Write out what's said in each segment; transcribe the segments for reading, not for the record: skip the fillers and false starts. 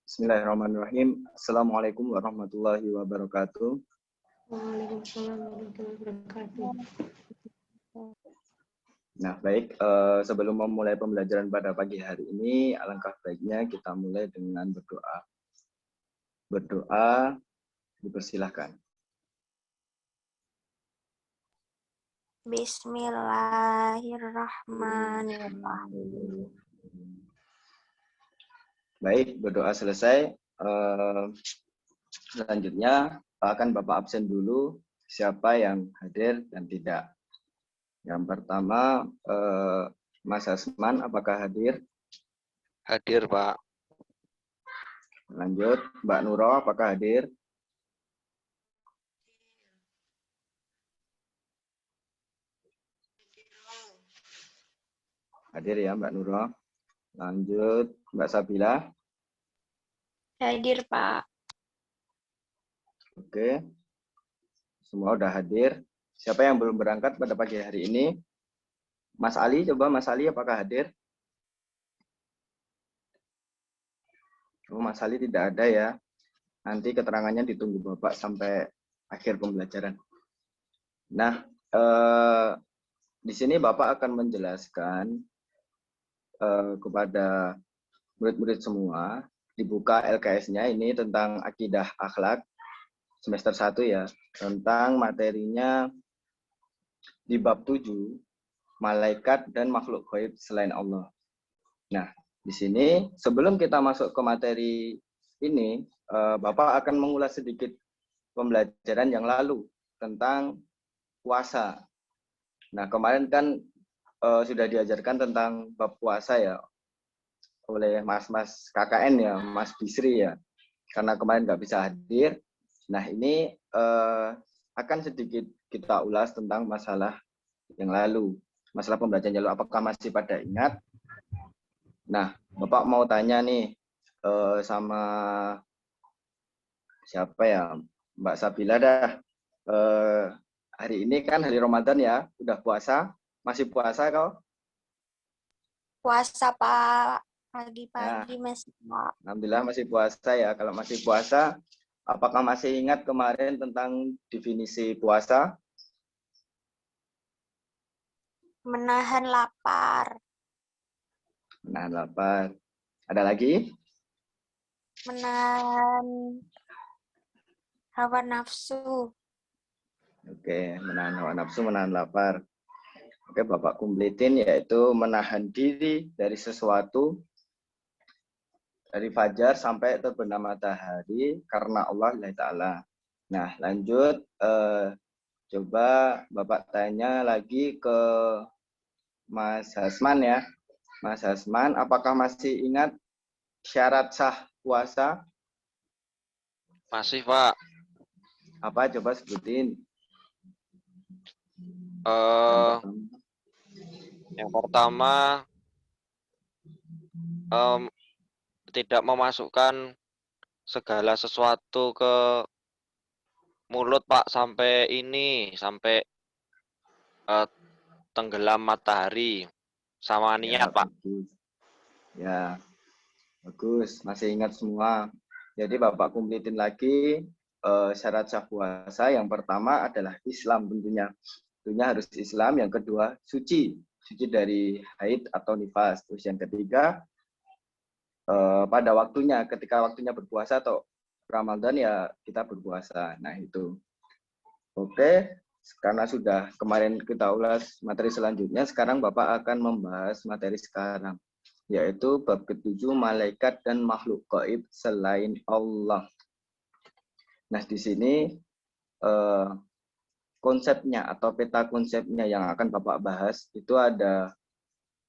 Bismillahirrahmanirrahim. Assalamualaikum warahmatullahi wabarakatuh. Waalaikumsalam warahmatullahi wabarakatuh. Nah, baik. Sebelum memulai pembelajaran pada pagi hari ini, alangkah baiknya kita mulai dengan berdoa. Berdoa, dipersilahkan. Bismillahirrahmanirrahim. Baik, berdoa selesai. Selanjutnya, akan Bapak absen dulu siapa yang hadir dan tidak. Yang pertama, Mas Asman, apakah hadir? Hadir, Pak. Lanjut, Mbak Nuro, apakah hadir? Hadir ya, Mbak Nuro. Lanjut, Mbak Sabila. Hadir, Pak. Oke, semua udah hadir. Siapa yang belum berangkat pada pagi hari ini? Mas Ali, coba Mas Ali apakah hadir? Oh, Mas Ali tidak ada ya. Nanti keterangannya ditunggu Bapak sampai akhir pembelajaran. Nah, di sini Bapak akan menjelaskan kepada murid-murid semua, dibuka LKS-nya ini tentang akidah akhlak semester 1 ya, tentang materinya di bab 7, malaikat dan makhluk gaib selain Allah. Nah, di sini sebelum kita masuk ke materi ini, Bapak akan mengulas sedikit pembelajaran yang lalu tentang puasa. Nah, kemarin kan sudah diajarkan tentang bab puasa ya oleh Mas KKN ya, Mas Bisri ya. Karena kemarin nggak bisa hadir. Nah, ini akan sedikit kita ulas tentang masalah yang lalu. Masalah pembelajaran yang lalu, apakah masih pada ingat? Nah, Bapak mau tanya nih sama siapa ya? Mbak Sabila dah. Hari ini kan hari Ramadan ya, udah puasa? Masih puasa kau? Puasa, Pak. Pagi-pagi Ya. masih, Pak. Alhamdulillah masih puasa ya. Kalau masih puasa, apakah masih ingat kemarin tentang definisi puasa? Menahan lapar. Menahan lapar. Ada lagi? Menahan hawa nafsu. Oke, menahan hawa nafsu, menahan lapar. Oke, Bapak kumpletin, yaitu menahan diri dari sesuatu dari fajar sampai terbenam matahari karena Allah Ta'ala. Nah, lanjut. Coba Bapak tanya lagi ke Mas Hasman ya. Mas Hasman, apakah masih ingat syarat sah puasa? Masih, Pak. Apa? Coba sebutin. Yang pertama, tidak memasukkan segala sesuatu ke mulut, Pak, sampai tenggelam matahari sama niat, Ya, Pak. bagus. Ya, bagus. Masih ingat semua. Jadi Bapak kumpletin lagi syarat sah puasa. Yang pertama adalah Islam tentunya. Tentunya harus Islam. Yang kedua, suci. Suci dari haid atau nifas. Terus yang ketiga, pada waktunya, ketika waktunya berpuasa atau Ramadan ya kita berpuasa. Nah itu. Oke, karena sudah kemarin kita ulas materi selanjutnya, sekarang Bapak akan membahas materi sekarang, yaitu bab ke-7 malaikat dan makhluk gaib selain Allah. Nah di sini konsepnya atau peta konsepnya yang akan Bapak bahas itu ada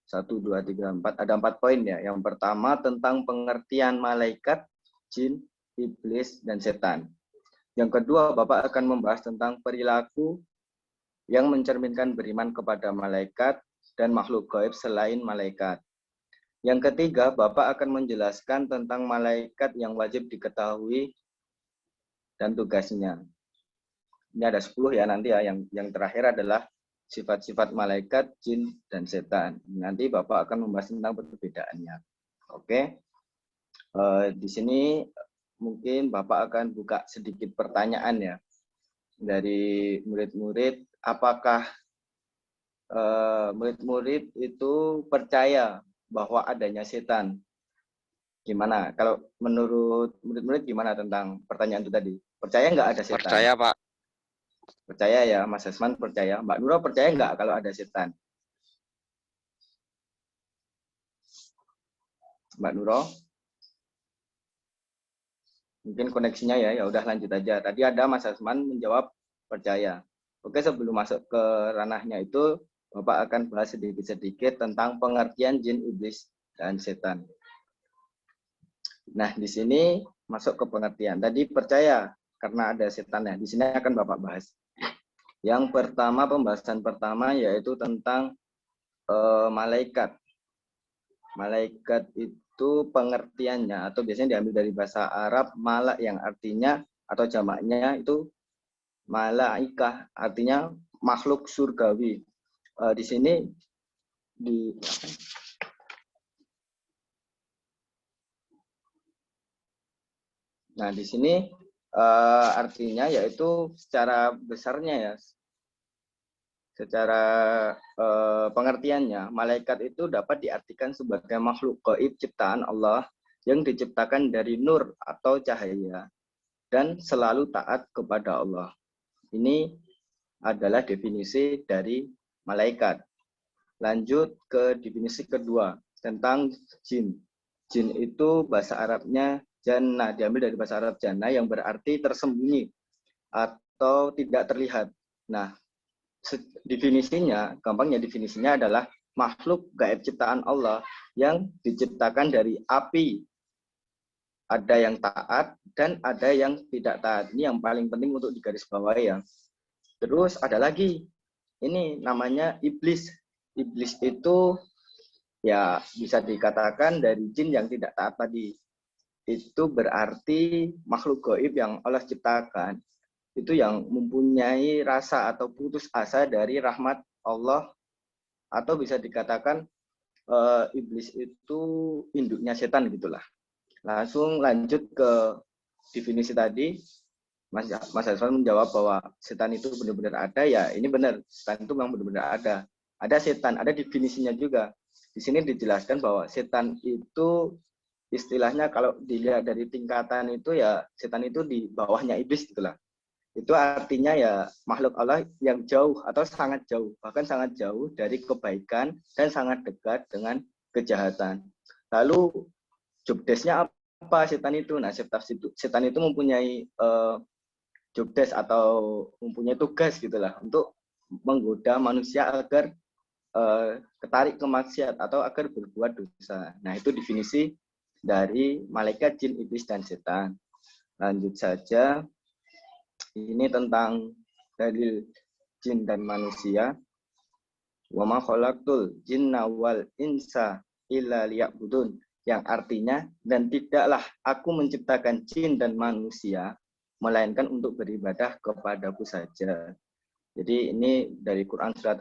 1, 2, 3, 4, ada 4 poin ya. Yang pertama tentang pengertian malaikat, jin, iblis, dan setan. Yang kedua, Bapak akan membahas tentang perilaku yang mencerminkan beriman kepada malaikat dan makhluk gaib selain malaikat. Yang ketiga, Bapak akan menjelaskan tentang malaikat yang wajib diketahui dan tugasnya. Ini ada 10 ya nanti ya. Yang terakhir adalah sifat-sifat malaikat, jin, dan setan. Nanti Bapak akan membahas tentang perbedaannya. Oke. Di sini mungkin Bapak akan buka sedikit pertanyaan ya dari murid-murid. Apakah murid-murid itu percaya bahwa adanya setan? Gimana? Kalau menurut murid-murid gimana tentang pertanyaan itu tadi? Percaya nggak ada setan? Percaya, Pak. Percaya ya, Mas Asman percaya. Mbak Nurul percaya nggak kalau ada setan? Mbak Nurul? Mungkin koneksinya ya udah lanjut aja. Tadi ada Mas Asman menjawab percaya. Oke, sebelum masuk ke ranahnya itu, Bapak akan bahas sedikit-sedikit tentang pengertian jin, iblis, dan setan. Nah, di sini masuk ke pengertian. Tadi percaya karena ada setannya. Di sini akan Bapak bahas. Yang pertama, pembahasan pertama yaitu tentang malaikat. Malaikat itu pengertiannya atau biasanya diambil dari bahasa Arab malak yang artinya atau jamaknya itu malaikah, artinya makhluk surgawi. Di sini Nah, di sini artinya yaitu secara besarnya ya, secara pengertiannya, malaikat itu dapat diartikan sebagai makhluk gaib ciptaan Allah yang diciptakan dari nur atau cahaya dan selalu taat kepada Allah. Ini adalah definisi dari malaikat. Lanjut ke definisi kedua tentang jin. Jin itu bahasa Arabnya jannah, diambil dari bahasa Arab jannah yang berarti tersembunyi atau tidak terlihat. Nah, definisinya, gampangnya definisinya adalah makhluk gaib ciptaan Allah yang diciptakan dari api. Ada yang taat dan ada yang tidak taat. Ini yang paling penting untuk digarisbawahi ya. Terus ada lagi, ini namanya iblis. Iblis itu ya bisa dikatakan dari jin yang tidak taat tadi. Itu berarti makhluk gaib yang Allah ciptakan. Itu yang mempunyai rasa atau putus asa dari rahmat Allah. Atau bisa dikatakan iblis itu induknya setan gitulah. Langsung lanjut ke definisi tadi. Mas Hasran menjawab bahwa setan itu benar-benar ada, ya ini benar. Setan itu memang benar-benar ada. Ada setan, ada definisinya juga. Di sini dijelaskan bahwa setan itu istilahnya kalau dilihat dari tingkatan itu ya setan itu di bawahnya iblis gitulah. Itu artinya ya makhluk Allah yang jauh atau sangat jauh, bahkan sangat jauh dari kebaikan dan sangat dekat dengan kejahatan. Lalu job desk-nya apa setan itu? Nah, setan itu mempunyai job desk atau mempunyai tugas gitulah untuk menggoda manusia agar ketarik ke maksiat atau agar berbuat dosa. Nah, itu definisi dari malaikat, jin, iblis, dan setan. Lanjut saja. Ini tentang dalil jin dan manusia. Wa ma khalaqtul jinna wal insa illa liya'budun, yang artinya dan tidaklah aku menciptakan jin dan manusia melainkan untuk beribadah kepadaku saja. Jadi ini dari Quran surat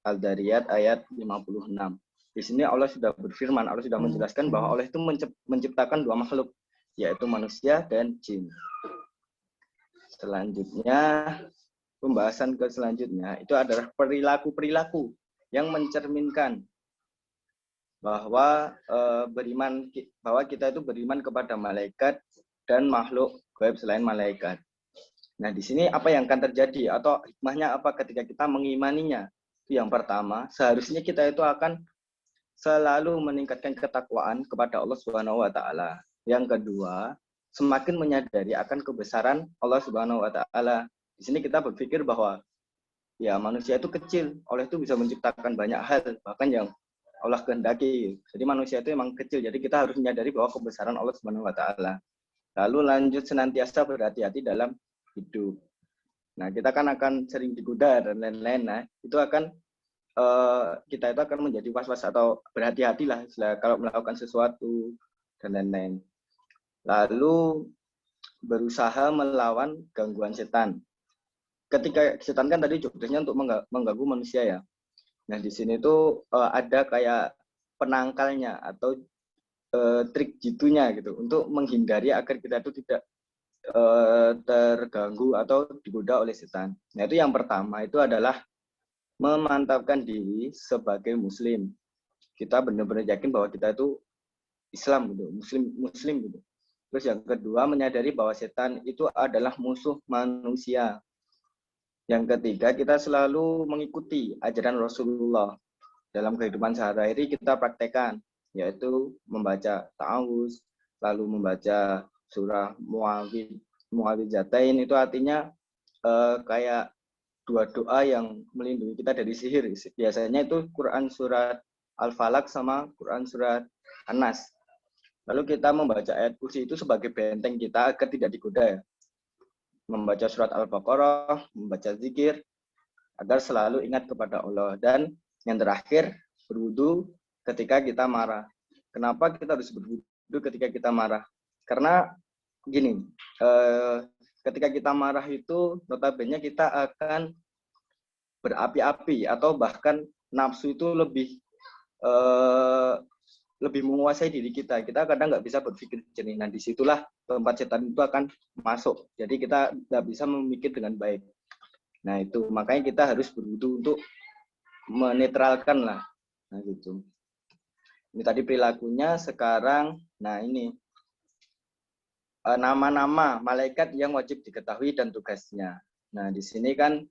Al-Dariyat ayat 56. Di sini Allah sudah berfirman, Allah sudah menjelaskan bahwa Allah itu menciptakan dua makhluk, yaitu manusia dan jin. Selanjutnya, pembahasan ke selanjutnya itu adalah perilaku-perilaku yang mencerminkan bahwa bahwa kita itu beriman kepada malaikat dan makhluk gaib selain malaikat. Nah, di sini apa yang akan terjadi atau hikmahnya apa ketika kita mengimaninya? Itu yang pertama, seharusnya kita itu akan selalu meningkatkan ketakwaan kepada Allah Subhanahu wa taala. Yang kedua, semakin menyadari akan kebesaran Allah Subhanahu wa taala. Di sini kita berpikir bahwa ya manusia itu kecil, Allah itu bisa menciptakan banyak hal, bahkan yang Allah kehendaki. Jadi manusia itu memang kecil, jadi kita harus menyadari bahwa kebesaran Allah Subhanahu wa taala. Lalu lanjut senantiasa berhati-hati dalam hidup. Nah, kita kan akan sering digoda dan lain-lain. Nah, itu akan kita itu akan menjadi was-was atau berhati-hatilah kalau melakukan sesuatu dan lain-lain. Lalu berusaha melawan gangguan setan. Ketika setan kan tadi jobdesknya untuk mengganggu manusia ya. Nah, di sini tuh ada kayak penangkalnya atau trik jitunya gitu untuk menghindari agar kita itu tidak terganggu atau digoda oleh setan. Nah, itu yang pertama itu adalah memantapkan diri sebagai muslim. Kita benar-benar yakin bahwa kita itu Islam gitu, muslim gitu. Terus yang kedua menyadari bahwa setan itu adalah musuh manusia. Yang ketiga kita selalu mengikuti ajaran Rasulullah dalam kehidupan sehari-hari kita praktekkan, yaitu membaca ta'awuz, lalu membaca surah Muawwidzatain, itu artinya kayak dua doa yang melindungi kita dari sihir. Biasanya itu Quran surat Al-Falaq sama Quran surat An-Nas. Lalu kita membaca ayat kursi itu sebagai benteng kita agar tidak digoda ya. Membaca surat Al-Baqarah, membaca zikir, agar selalu ingat kepada Allah. Dan yang terakhir, berwudu ketika kita marah. Kenapa kita harus berwudu ketika kita marah? Karena gini, ketika kita marah itu notabene kita akan berapi-api atau bahkan nafsu itu lebih menguasai diri kita. Kita kadang nggak bisa berpikir jernih. Nah, disitulah tempat setan itu akan masuk. Jadi kita nggak bisa memikir dengan baik. Nah, itu makanya kita harus berwudu untuk menetralkan lah. Nah, gitu. Ini tadi perilakunya. Sekarang, nah ini nama-nama malaikat yang wajib diketahui dan tugasnya. Nah, di sini kan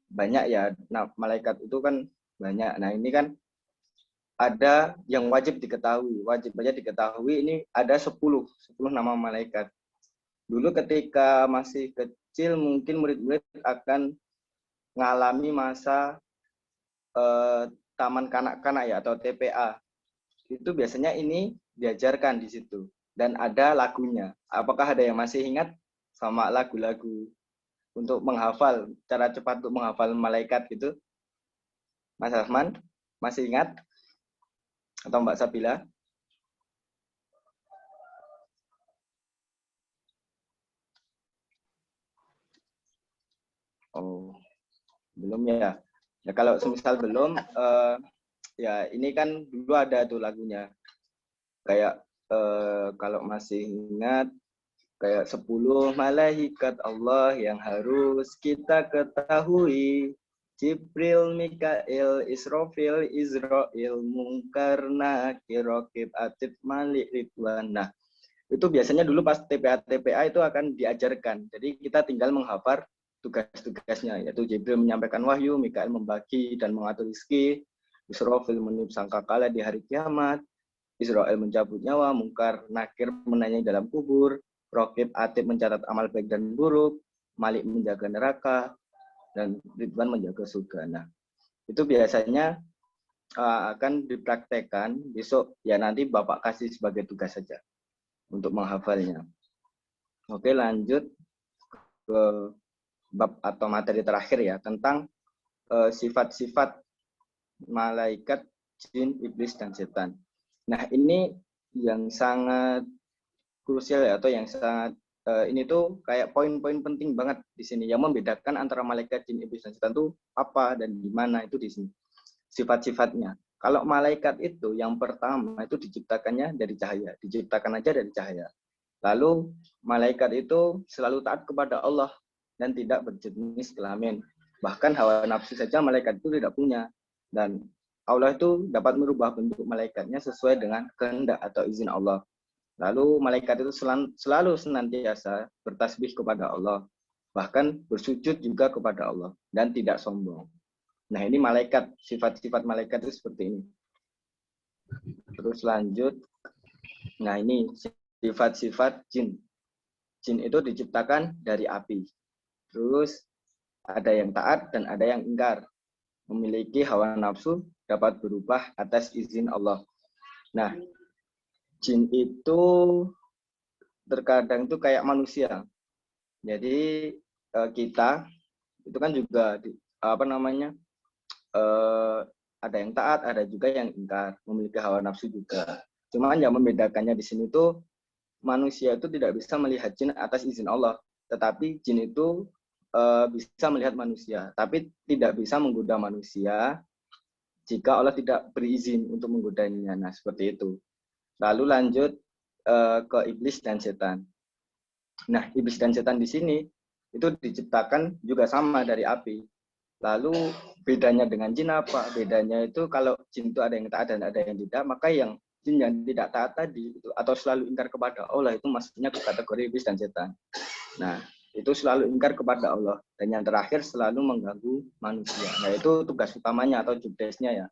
banyak ya. Nah, malaikat itu kan banyak. Nah, ini kan ada yang wajib diketahui. Wajib aja diketahui ini ada 10 nama malaikat. Dulu ketika masih kecil mungkin murid-murid akan mengalami masa taman kanak-kanak ya atau TPA. Itu biasanya ini diajarkan di situ dan ada lagunya. Apakah ada yang masih ingat sama lagu-lagu untuk menghafal, cara cepat untuk menghafal malaikat gitu? Mas Rahman masih ingat? Atau Mbak Sabila? Oh, belum ya. Ya kalau semisal belum, ya ini kan dulu ada tuh lagunya. Kayak kalau masih ingat, kayak 10 malaikat Allah yang harus kita ketahui. Jibril, Mikail, Israfil, Israel, Munkar, Nakir, Raqib, Atid, Malik, Ridwan. Nah, itu biasanya dulu pas TPA itu akan diajarkan. Jadi kita tinggal menghafal tugas-tugasnya, yaitu Jibril menyampaikan wahyu, Mikail membagi dan mengatur rezeki, Israfil meniup sangkakala di hari kiamat, Israel mencabut nyawa, Munkar, Nakir menanyai dalam kubur, Raqib, Atid mencatat amal baik dan buruk, Malik menjaga neraka, dan Ridwan menjaga surga. Nah, itu biasanya akan dipraktekkan besok, ya nanti Bapak kasih sebagai tugas saja untuk menghafalnya. Oke, lanjut ke bab atau materi terakhir ya, tentang sifat-sifat malaikat, jin, iblis, dan setan. Nah, ini yang sangat krusial ya, atau yang sangat ini tuh kayak poin-poin penting banget di sini yang membedakan antara malaikat, jin, iblis, dan setan tuh apa dan gimana itu di sini. Sifat-sifatnya. Kalau malaikat itu yang pertama itu diciptakannya dari cahaya, diciptakan aja dari cahaya. Lalu malaikat itu selalu taat kepada Allah dan tidak berjenis kelamin. Bahkan hawa nafsu saja malaikat itu tidak punya. Dan Allah itu dapat merubah bentuk malaikatnya sesuai dengan kehendak atau izin Allah. Lalu malaikat itu selalu senantiasa bertasbih kepada Allah. Bahkan bersujud juga kepada Allah. Dan tidak sombong. Nah, ini malaikat. Sifat-sifat malaikat itu seperti ini. Terus lanjut. Nah, ini sifat-sifat jin. Jin itu diciptakan dari api. Terus ada yang taat dan ada yang ingkar. Memiliki hawa nafsu, dapat berubah atas izin Allah. Nah, jin itu terkadang itu kayak manusia. Jadi kita itu kan juga ada yang taat, ada juga yang ingkar, memiliki hawa nafsu juga. Cuman yang membedakannya di sini tuh manusia itu tidak bisa melihat jin atas izin Allah, tetapi jin itu bisa melihat manusia, tapi tidak bisa menggoda manusia jika Allah tidak berizin untuk menggodanya. Nah, seperti itu. Lalu lanjut ke iblis dan setan. Nah, iblis dan setan di sini itu diciptakan juga sama dari api. Lalu bedanya dengan jin apa? Bedanya itu kalau jin itu ada yang taat dan ada yang tidak, maka yang jin yang tidak taat tadi itu atau selalu ingkar kepada Allah itu maksudnya ke kategori iblis dan setan. Nah, itu selalu ingkar kepada Allah. Dan yang terakhir selalu mengganggu manusia. Nah, itu tugas utamanya atau job desk-nya ya.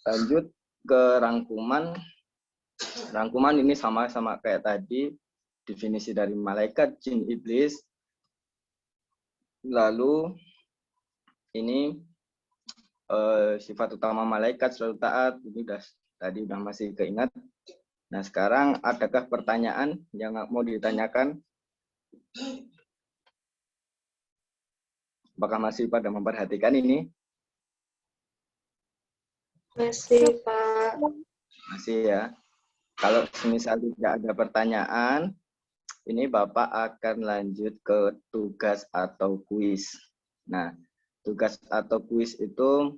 Lanjut ke rangkuman. Rangkuman ini sama-sama kayak tadi. Definisi dari malaikat, jin, iblis. Lalu ini sifat utama malaikat selalu taat. Ini tadi udah masih keingat. Nah, sekarang adakah pertanyaan yang mau ditanyakan? Apakah masih pada memperhatikan ini? Masih, Pak. Masih ya. Kalau misal tidak ada pertanyaan, ini Bapak akan lanjut ke tugas atau kuis. Nah, tugas atau kuis itu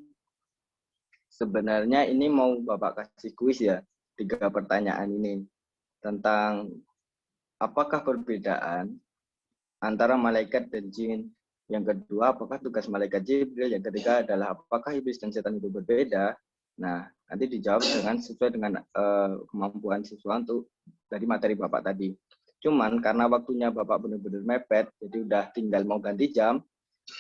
sebenarnya ini mau Bapak kasih kuis ya, 3 pertanyaan ini. Tentang apakah perbedaan antara malaikat dan jin. Yang kedua, apakah tugas malaikat Jibril. Yang ketiga adalah apakah iblis dan setan itu berbeda. Nah, nanti dijawab sesuai dengan kemampuan siswa untuk dari materi Bapak tadi. Cuman karena waktunya Bapak benar-benar mepet, jadi udah tinggal mau ganti jam.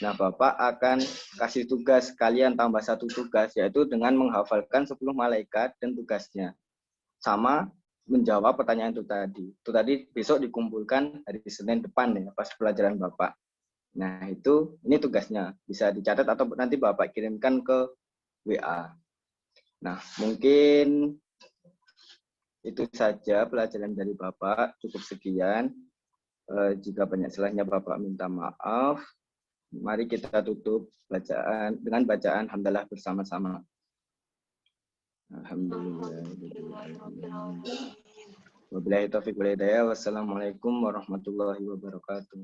Nah, Bapak akan kasih tugas kalian tambah 1 tugas, yaitu dengan menghafalkan 10 malaikat dan tugasnya. Sama menjawab pertanyaan itu tadi. Itu tadi besok dikumpulkan hari Senin depan ya, pas pelajaran Bapak. Nah, ini tugasnya. Bisa dicatat atau nanti Bapak kirimkan ke WA. Nah, mungkin itu saja pelajaran dari Bapak. Cukup sekian. Jika banyak salahnya Bapak minta maaf. Mari kita tutup bacaan dengan bacaan hamdalah bersama-sama. Alhamdulillah. Wabillahi taufiq wal hidayah. Wassalamualaikum warahmatullahi wabarakatuh.